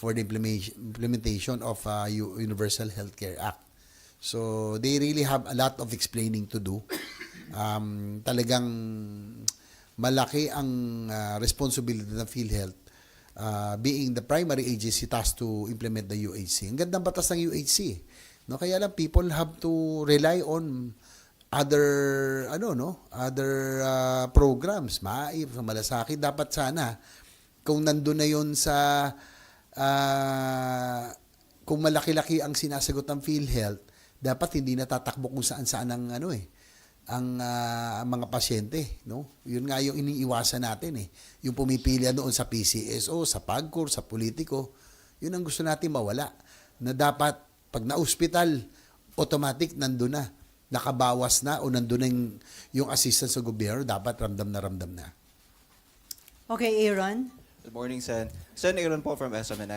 for the implementation of Universal Healthcare Act. So they really have a lot of explaining to do. Talagang malaki ang responsibility ng PhilHealth being the primary agency tasked to implement the UHC. Ang gandang batas ng UHC. No, kaya lang people have to rely on other programs. Sa malasakit dapat sana kung nandoon na 'yon sa kung malaki-laki ang sinasagot ng PhilHealth, dapat hindi natatakbo kung saan-saan ang mga pasyente, no? Yun nga yung iniiwasan natin Yung pumipili doon sa PCSO, sa PAGCOR, sa politiko. Yun ang gusto natin mawala. Na dapat pag na-hospital, automatic nandun na. Nakabawas na o nandun na yung assistance sa gobyerno, dapat ramdam na. Okay, Aaron. Good morning, Sen. Sen, Aaron po from SMNI.